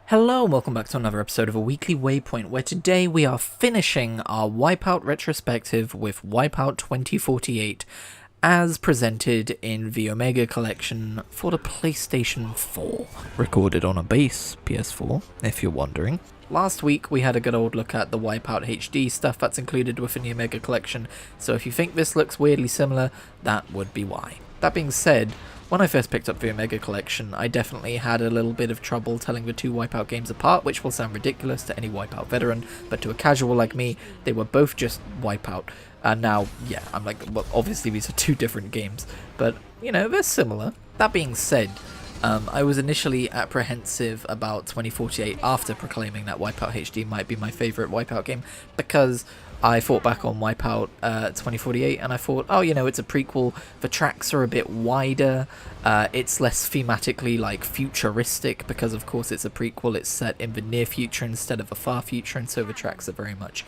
Hello and welcome back to another episode of a weekly waypoint where today we are finishing our Wipeout retrospective with Wipeout 2048 as presented in the Omega collection for the PlayStation 4. Recorded on a base PS4, if you're wondering. Last week we had a good old look at the Wipeout HD stuff that's included within the Omega collection, so if you think this looks weirdly similar, that would be why. That being said, when I first picked up the Omega collection, I definitely had a little bit of trouble telling the two Wipeout games apart, which will sound ridiculous to any Wipeout veteran, but to a casual like me, they were both just Wipeout. And now, yeah, I'm like, well, obviously these are two different games, but, you know, they're similar. That being said, I was initially apprehensive about 2048 after proclaiming that Wipeout HD might be my favourite Wipeout game, because I thought back on Wipeout 2048 and I thought, oh, you know, it's a prequel, the tracks are a bit wider, it's less thematically like futuristic because of course it's a prequel, it's set in the near future instead of the far future, and so the tracks are very much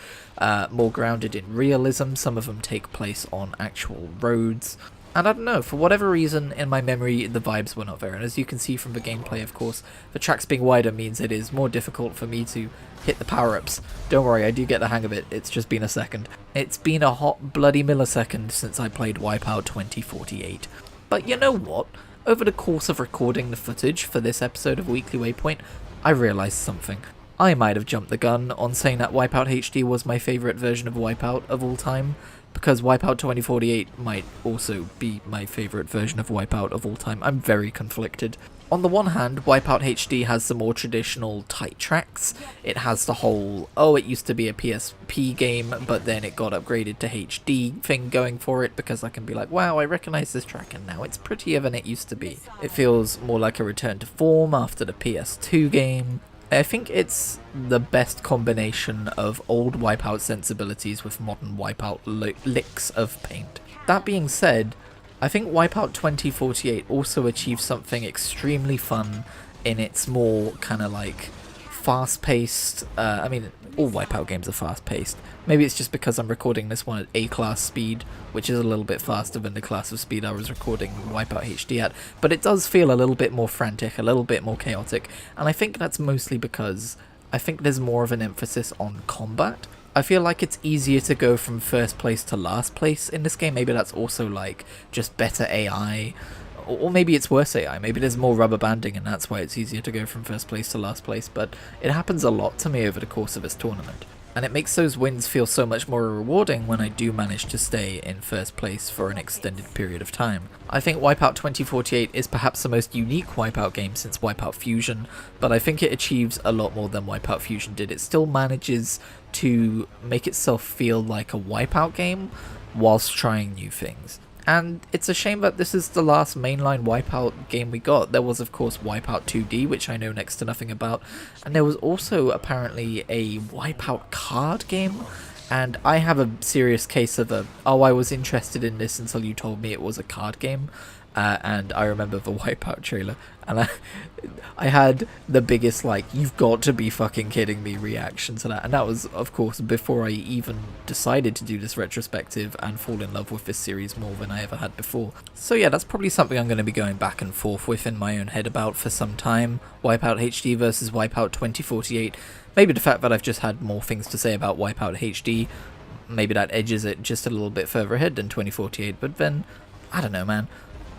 more grounded in realism. Some of them take place on actual roads. And I don't know, for whatever reason, in my memory, the vibes were not there. And as you can see from the gameplay, of course, the tracks being wider means it is more difficult for me to hit the power-ups. Don't worry, I do get the hang of it. It's just been a second. It's been a hot bloody millisecond since I played Wipeout 2048. But you know what? Over the course of recording the footage for this episode of Weekly Waypoint, I realised something. I might have jumped the gun on saying that Wipeout HD was my favourite version of Wipeout of all time, because Wipeout 2048 might also be my favourite version of Wipeout of all time. I'm very conflicted. On the one hand, Wipeout HD has the more traditional tight tracks. It has the whole, oh, it used to be a PSP game, but then it got upgraded to HD thing going for it, because I can be like, wow, I recognise this track and now it's prettier than it used to be. It feels more like a return to form after the PS2 game. I think it's the best combination of old Wipeout sensibilities with modern Wipeout licks of paint. That being said, I think Wipeout 2048 also achieves something extremely fun in its more kind of like fast-paced, I mean, all Wipeout games are fast-paced. Maybe it's just because I'm recording this one at A-class speed, which is a little bit faster than the class of speed I was recording Wipeout HD at, but it does feel a little bit more frantic, a little bit more chaotic, and I think that's mostly because I think there's more of an emphasis on combat. I feel like it's easier to go from first place to last place in this game. Maybe that's also like just better AI, or maybe it's worse AI, maybe there's more rubber banding and that's why it's easier to go from first place to last place, but it happens a lot to me over the course of this tournament. And it makes those wins feel so much more rewarding when I do manage to stay in first place for an extended period of time. I think Wipeout 2048 is perhaps the most unique Wipeout game since Wipeout Fusion, but I think it achieves a lot more than Wipeout Fusion did. It still manages to make itself feel like a Wipeout game whilst trying new things. And it's a shame that this is the last mainline Wipeout game we got. There was, of course, Wipeout 2D, which I know next to nothing about, and there was also apparently a Wipeout card game, and I have a serious case of oh, I was interested in this until you told me it was a card game. And I remember the Wipeout trailer, and I had the biggest, like, you've got to be fucking kidding me reaction to that. And that was, of course, before I even decided to do this retrospective and fall in love with this series more than I ever had before. So yeah, that's probably something I'm going to be going back and forth with in my own head about for some time. Wipeout HD versus Wipeout 2048. Maybe the fact that I've just had more things to say about Wipeout HD, maybe that edges it just a little bit further ahead than 2048, but then, I don't know, man.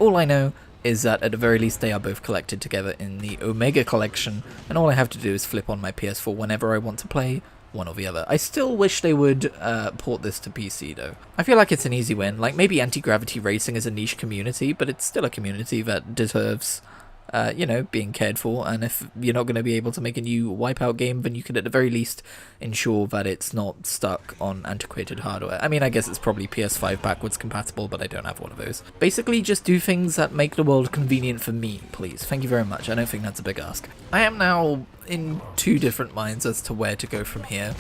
All I know is that at the very least they are both collected together in the Omega collection, and all I have to do is flip on my PS4 whenever I want to play one or the other. I still wish they would port this to PC though. I feel like it's an easy win. Like, maybe anti-gravity racing is a niche community, but it's still a community that deserves you know, being cared for, and if you're not going to be able to make a new Wipeout game, then you could at the very least ensure that it's not stuck on antiquated hardware. I mean, I guess it's probably PS5 backwards compatible, but I don't have one of those. Basically, just do things that make the world convenient for me, please. Thank you very much. I don't think that's a big ask. I am now in two different minds as to where to go from here.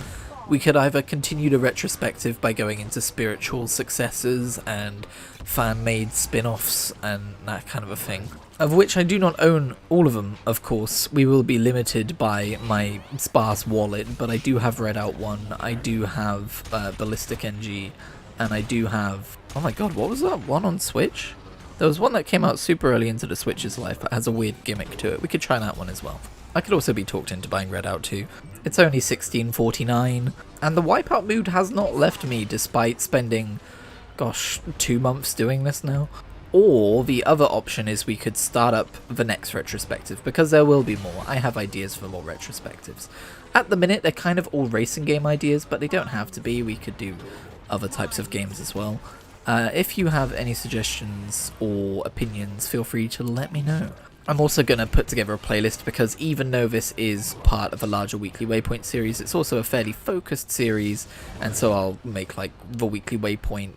We could either continue the retrospective by going into spiritual successors and fan-made spin-offs and that kind of a thing, of which I do not own all of them, of course. We will be limited by my sparse wallet, but I do have Redout 1, I do have Ballistic NG, and I do have... oh my god, what was that one on Switch? There was one that came out super early into the Switch's life that has a weird gimmick to it. We could try that one as well. I could also be talked into buying Redout too. It's only $16.49, and the Wipeout mood has not left me despite spending, gosh, 2 months doing this now. Or the other option is we could start up the next retrospective, because there will be more. I have ideas for more retrospectives. At the minute, they're kind of all racing game ideas, but they don't have to be. We could do other types of games as well. If you have any suggestions or opinions, feel free to let me know. I'm also going to put together a playlist because even though this is part of a larger Weekly Waypoint series, it's also a fairly focused series, and so I'll make like the Weekly Waypoint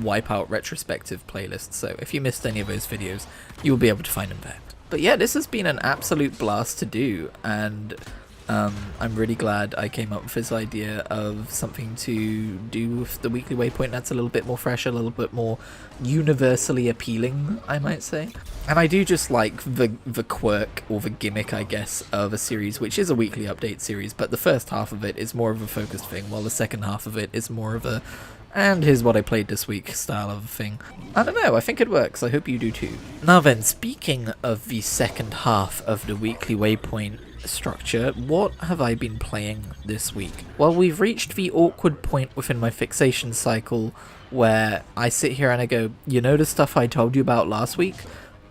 Wipeout retrospective playlist, so if you missed any of those videos, you'll be able to find them there. But yeah, this has been an absolute blast to do, and I'm really glad I came up with this idea of something to do with the Weekly Waypoint that's a little bit more fresh, a little bit more universally appealing, I might say. And I do just like the quirk, or the gimmick, I guess, of a series, which is a weekly update series, but the first half of it is more of a focused thing, while the second half of it is more of a, and here's what I played this week style of thing. I don't know, I think it works, I hope you do too. Now then, speaking of the second half of the Weekly Waypoint structure, what have I been playing this week? Well, we've reached the awkward point within my fixation cycle where I sit here and I go, you know the stuff I told you about last week?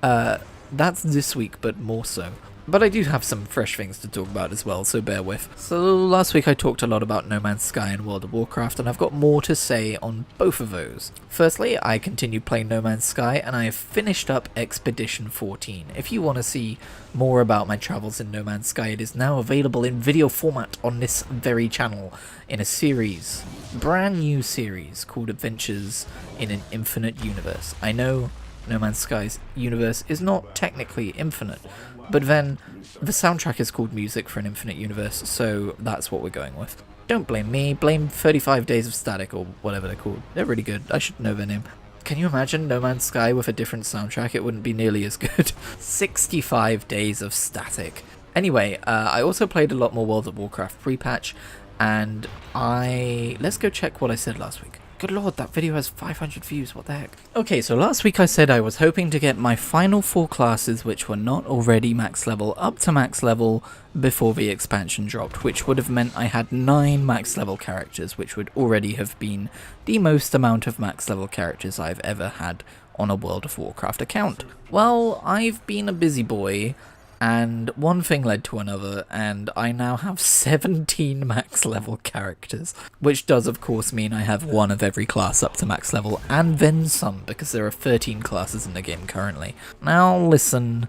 That's this week, but more so. But I do have some fresh things to talk about as well, so bear with. So last week I talked a lot about No Man's Sky and World of Warcraft, and I've got more to say on both of those. Firstly, I continued playing No Man's Sky, and I have finished up Expedition 14. If you want to see more about my travels in No Man's Sky, it is now available in video format on this very channel, in a series, brand new series, called Adventures in an Infinite Universe. I know No Man's Sky's universe is not technically infinite, but then the soundtrack is called Music for an Infinite Universe, so that's what we're going with. Don't blame me, blame 35 Days of Static or whatever they're called. They're really good, I should know their name. Can you imagine No Man's Sky with a different soundtrack? It wouldn't be nearly as good. 65 Days of Static. Anyway, I also played a lot more World of Warcraft pre-patch, and let's go check what I said last week. Good lord, that video has 500 views, what the heck? Okay, so last week I said I was hoping to get my final 4 classes which were not already max level up to max level before the expansion dropped, which would have meant I had 9 max level characters, which would already have been the most amount of max level characters I've ever had on a World of Warcraft account. Well, I've been a busy boy, and one thing led to another, and I now have 17 max level characters, which does of course mean I have 1 of every class up to max level, and then some, because there are 13 classes in the game currently. Now listen,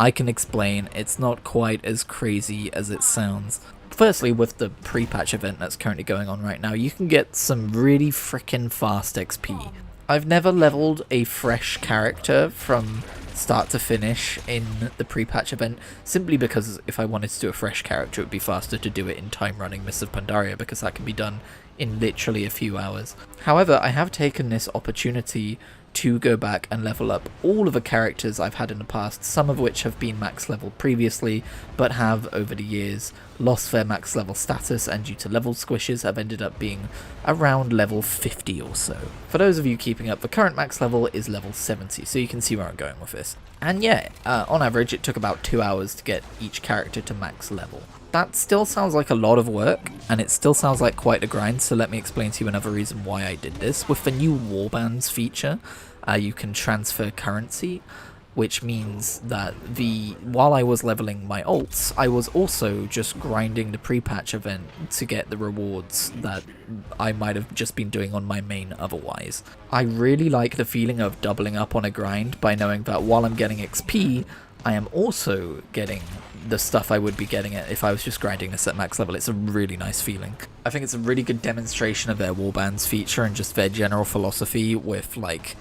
I can explain, it's not quite as crazy as it sounds. Firstly, with the pre-patch event that's currently going on right now, you can get some really frickin' fast XP. I've never leveled a fresh character from start to finish in the pre-patch event, simply because if I wanted to do a fresh character, it would be faster to do it in time running Mists of Pandaria, because that can be done in literally a few hours. However, I have taken this opportunity to go back and level up all of the characters I've had in the past, some of which have been max level previously, but have over the years lost their max level status, and due to level squishes have ended up being around level 50 or so. For those of you keeping up, the current max level is level 70, so you can see where I'm going with this. And yeah, on average it took about 2 hours to get each character to max level. That still sounds like a lot of work, and it still sounds like quite a grind, so let me explain to you another reason why I did this. With the new warbands feature, you can transfer currency, which means that while I was leveling my ults, I was also just grinding the pre-patch event to get the rewards that I might have just been doing on my main otherwise. I really like the feeling of doubling up on a grind by knowing that while I'm getting XP, I am also getting the stuff I would be getting it if I was just grinding this at max level. It's a really nice feeling. I think it's a really good demonstration of their warbands feature and just their general philosophy with like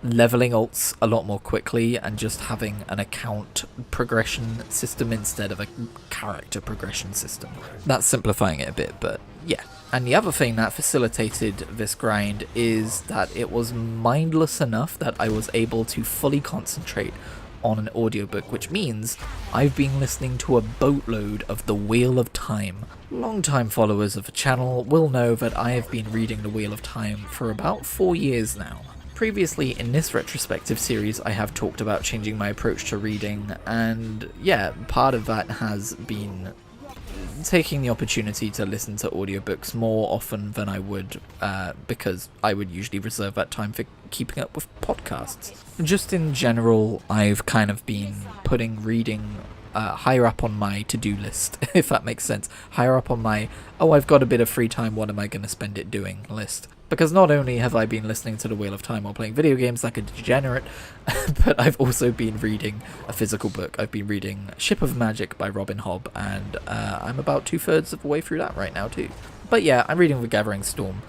leveling ults a lot more quickly and just having an account progression system instead of a character progression system. That's simplifying it a bit, but yeah. And the other thing that facilitated this grind is that it was mindless enough that I was able to fully concentrate on an audiobook, which means I've been listening to a boatload of The Wheel of Time. Long-time followers of the channel will know that I have been reading The Wheel of Time for about 4 years now. Previously in this retrospective series I have talked about changing my approach to reading, and yeah, part of that has been taking the opportunity to listen to audiobooks more often than I would, because I would usually reserve that time for keeping up with podcasts. Just in general, I've kind of been putting reading higher up on my to-do list, if that makes sense. Higher up on my, oh, I've got a bit of free time, what am I going to spend it doing list. Because not only have I been listening to The Wheel of Time while playing video games like a degenerate, but I've also been reading a physical book. I've been reading Ship of Magic by Robin Hobb, and I'm about 2/3 of the way through that right now too. But yeah, I'm reading The Gathering Storm,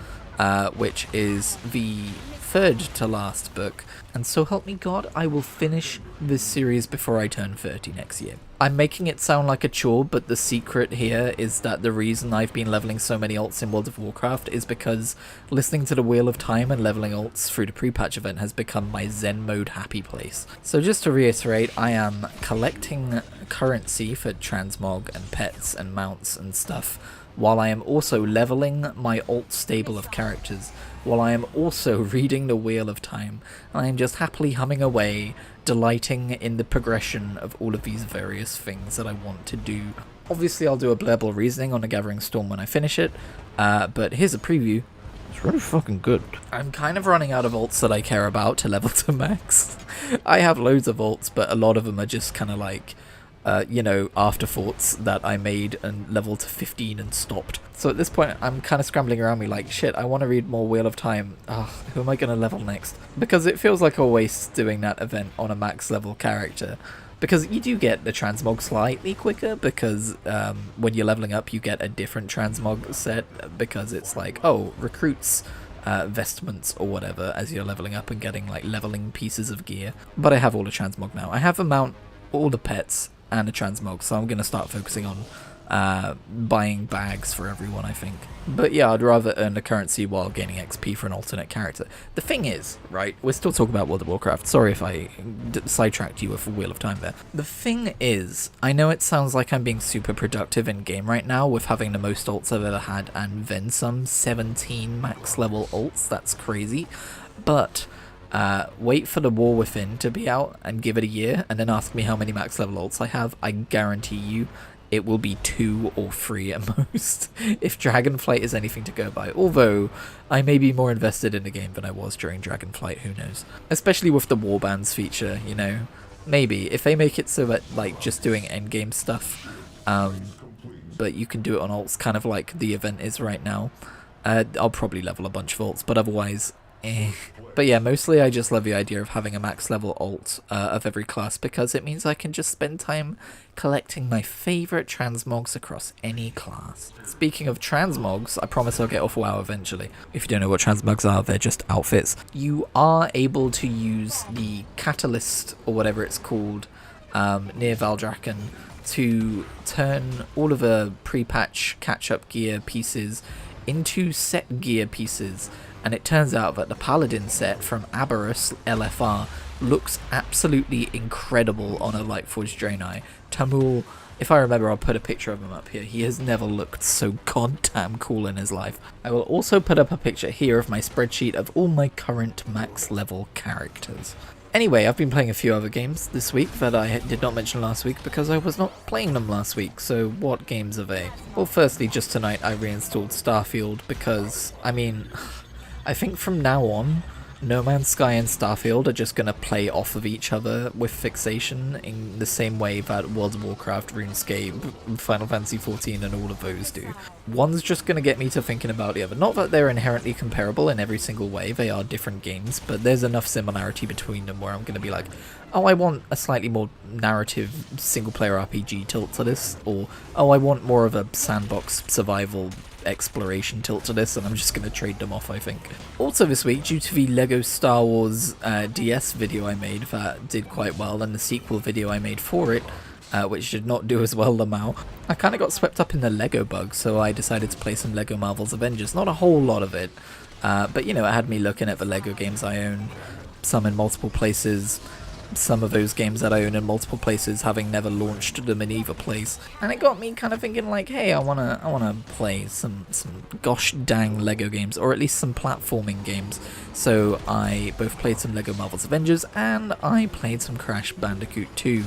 which is the third to last book, and so help me God, I will finish this series before I turn 30 next year. I'm making it sound like a chore, but the secret here is that the reason I've been leveling so many alts in World of Warcraft is because listening to the Wheel of Time and leveling alts through the pre-patch event has become my Zen mode happy place. So just to reiterate, I am collecting currency for transmog and pets and mounts and stuff, while I am also leveling my alt stable of characters, while I am also reading the Wheel of Time, and I am just happily humming away, delighting in the progression of all of these various things that I want to do. Obviously I'll do a blurble reasoning on the Gathering Storm when I finish it, but here's a preview. It's really fucking good. I'm kind of running out of alts that I care about to level to max. I have loads of alts, but a lot of them are just kind of like, afterthoughts that I made and leveled to 15 and stopped. So at this point, I'm kind of scrambling around me like, shit, I want to read more Wheel of Time. Who am I going to level next? Because it feels like a waste doing that event on a max level character. Because you do get the transmog slightly quicker, because when you're leveling up, you get a different transmog set, because it's like, oh, recruits vestments or whatever as you're leveling up and getting like leveling pieces of gear. But I have all the transmog now. I have a mount, all the pets, and a transmog, so I'm going to start focusing on buying bags for everyone, I think. But yeah, I'd rather earn the currency while gaining XP for an alternate character. The thing is, right, we're still talking about World of Warcraft. Sorry if I sidetracked you with a Wheel of Time there. The thing is, I know it sounds like I'm being super productive in game right now with having the most ults I've ever had and then some 17 max level ults. That's crazy. But wait for the War Within to be out and give it a year, and then ask me how many max level ults I have. I guarantee you it will be 2 or 3 at most, if Dragonflight is anything to go by. Although, I may be more invested in the game than I was during Dragonflight, who knows. Especially with the Warbands feature, you know. Maybe, if they make it so that, like, just doing endgame stuff, but you can do it on ults, kind of like the event is right now, I'll probably level a bunch of ults, but otherwise, But yeah, mostly I just love the idea of having a max level alt of every class, because it means I can just spend time collecting my favourite transmogs across any class. Speaking of transmogs, I promise I'll get off WoW eventually. If you don't know what transmogs are, they're just outfits. You are able to use the catalyst, or whatever it's called, near Valdrakken, to turn all of the pre-patch catch-up gear pieces into set gear pieces. And it turns out that the Paladin set from Aberrus LFR looks absolutely incredible on a Lightforged Draenei. Tamul, if I remember, I'll put a picture of him up here. He has never looked so goddamn cool in his life. I will also put up a picture here of my spreadsheet of all my current max level characters. Anyway, I've been playing a few other games this week that I did not mention last week because I was not playing them last week, so what games are they? Well, firstly, just tonight I reinstalled Starfield because, I mean, I think from now on, No Man's Sky and Starfield are just going to play off of each other with fixation in the same way that World of Warcraft, RuneScape, Final Fantasy XIV and all of those do. One's just going to get me to thinking about the other. Not that they're inherently comparable in every single way, they are different games, but there's enough similarity between them where I'm going to be like, oh, I want a slightly more narrative single-player RPG tilt to this, or, oh, I want more of a sandbox survival exploration tilt to this, and I'm just going to trade them off, I think. Also this week, due to the LEGO Star Wars DS video I made that did quite well, and the sequel video I made for it, which did not do as well Lamau, I kind of got swept up in the LEGO bug, so I decided to play some LEGO Marvel's Avengers. Not a whole lot of it, but you know, it had me looking at the LEGO games I own, some in multiple places, some of those games that I own in multiple places, having never launched them in either place. And it got me kind of thinking like, hey, I wanna play some gosh dang Lego games, or at least some platforming games. So I both played some Lego Marvel's Avengers and I played some Crash Bandicoot 2.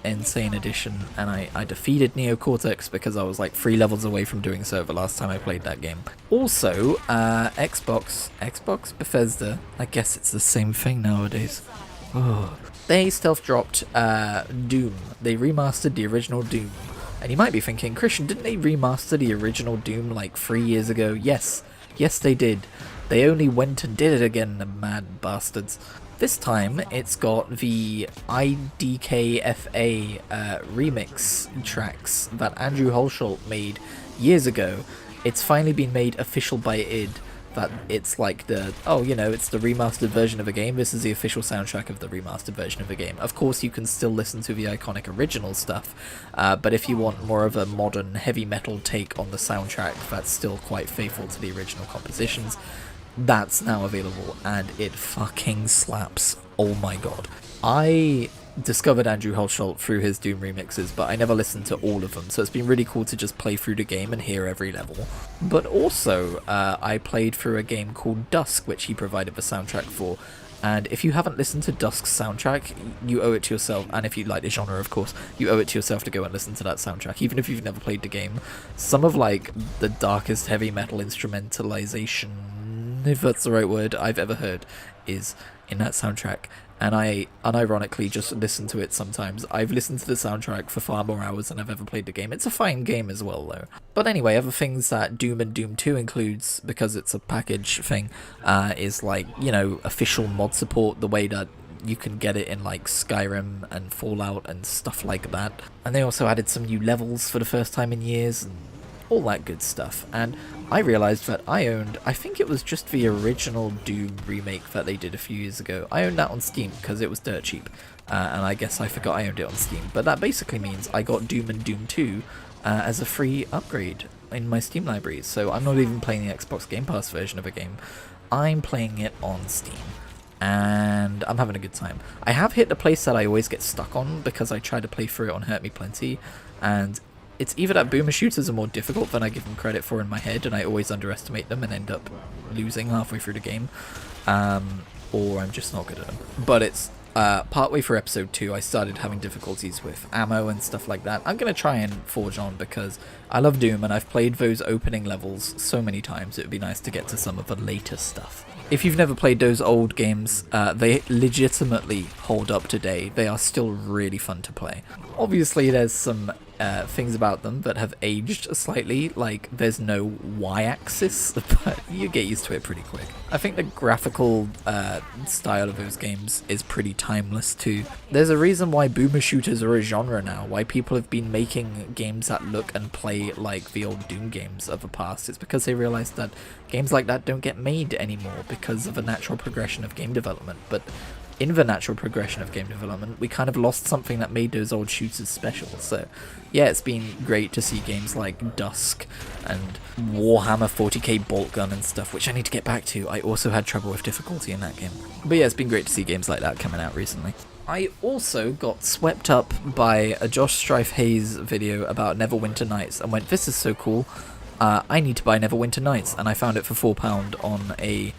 Insane Edition, and I defeated Neo Cortex because I was like 3 levels away from doing so the last time I played that game. Also, Xbox Bethesda, I guess it's the same thing nowadays. Oh. They stealth dropped Doom. They remastered the original Doom. And you might be thinking, Christian, didn't they remaster the original Doom like 3 years ago? Yes they did. They only went and did it again, the mad bastards. This time, it's got the IDKFA remix tracks that Andrew Hulshult made years ago. It's finally been made official by id, that it's like the, it's the remastered version of a game. This is the official soundtrack of the remastered version of a game. Of course, you can still listen to the iconic original stuff, but if you want more of a modern heavy metal take on the soundtrack that's still quite faithful to the original compositions, that's now available, and it fucking slaps. Oh my god. I discovered Andrew Hulshult through his Doom remixes, but I never listened to all of them, so it's been really cool to just play through the game and hear every level. But also, I played through a game called Dusk, which he provided the soundtrack for, and if you haven't listened to Dusk's soundtrack, you owe it to yourself, and if you like the genre, of course, you owe it to yourself to go and listen to that soundtrack, even if you've never played the game. Some of, like, the darkest heavy metal instrumentalization, if that's the right word, I've ever heard, is in that soundtrack, and I unironically just listen to it sometimes. I've listened to the soundtrack for far more hours than I've ever played the game. It's a fine game as well, though. But anyway, other things that Doom and Doom 2 includes, because it's a package thing, is like, official mod support, the way that you can get it in like Skyrim and Fallout and stuff like that. And they also added some new levels for the first time in years, and all that good stuff. And I realised that I think it was just the original Doom remake that they did a few years ago. I owned that on Steam because it was dirt cheap, and I guess I forgot I owned it on Steam. But that basically means I got Doom and Doom 2 as a free upgrade in my Steam library, so I'm not even playing the Xbox Game Pass version of a game. I'm playing it on Steam, and I'm having a good time. I have hit the place that I always get stuck on because I try to play through it on Hurt Me Plenty, and it's either that boomer shooters are more difficult than I give them credit for in my head, and I always underestimate them and end up losing halfway through the game, or I'm just not good at them. But it's partway through episode 2, I started having difficulties with ammo and stuff like that. I'm going to try and forge on because I love Doom, and I've played those opening levels so many times. It would be nice to get to some of the later stuff. If you've never played those old games, they legitimately hold up today. They are still really fun to play. Obviously, there's some things about them that have aged slightly, like there's no y-axis, but you get used to it pretty quick. I think the graphical style of those games is pretty timeless too. There's a reason why boomer shooters are a genre now, why people have been making games that look and play like the old Doom games of the past. It's because they realized that games like that don't get made anymore because of a natural progression of game development. But in the natural progression of game development, we kind of lost something that made those old shooters special. So yeah, it's been great to see games like Dusk and Warhammer 40k Bolt Gun and stuff, which I need to get back to. I also had trouble with difficulty in that game. But yeah, it's been great to see games like that coming out recently. I also got swept up by a Josh Strife Hayes video about Neverwinter Nights and went, this is so cool, I need to buy Neverwinter Nights, and I found it for £4 on a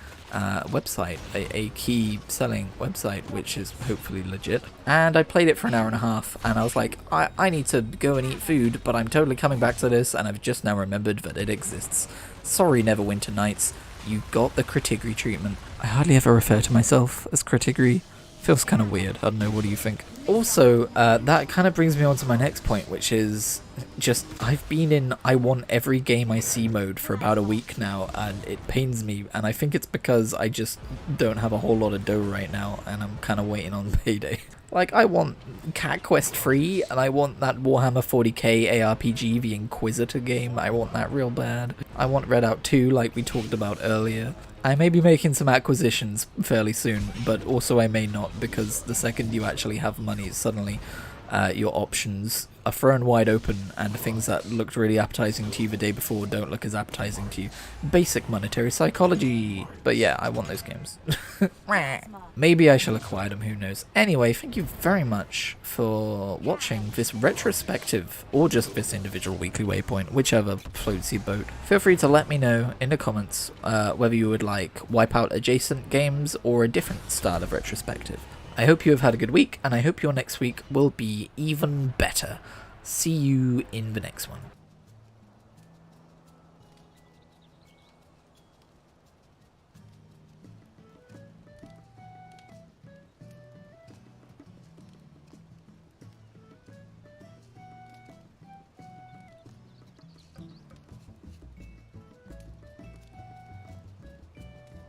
website, a key selling website, which is hopefully legit. And I played it for an hour and a half, and I was like, I need to go and eat food, but I'm totally coming back to this, and I've just now remembered that it exists. Sorry, Neverwinter Nights, you got the Kritigri treatment. I hardly ever refer to myself as Kritigri. Feels kind of weird. I don't know, what do you think? Also, that kind of brings me on to my next point, which is just, I've been in I want every game I see mode for about a week now, and it pains me, and I think it's because I just don't have a whole lot of dough right now, and I'm kind of waiting on payday. Like, I want Cat Quest 3, and I want that Warhammer 40k ARPG, the Inquisitor game. I want that real bad. I want Redout 2, like we talked about earlier. I may be making some acquisitions fairly soon, but also I may not, because the second you actually have money, suddenly your options are thrown wide open, and things that looked really appetizing to you the day before don't look as appetizing to you. Basic monetary psychology. But yeah, I want those games. Maybe I shall acquire them, who knows. Anyway, thank you very much for watching this retrospective, or just this individual weekly waypoint, whichever floats your boat. Feel free to let me know in the comments whether you would like Wipeout adjacent games or a different style of retrospective. I hope you have had a good week, and I hope your next week will be even better. See you in the next one.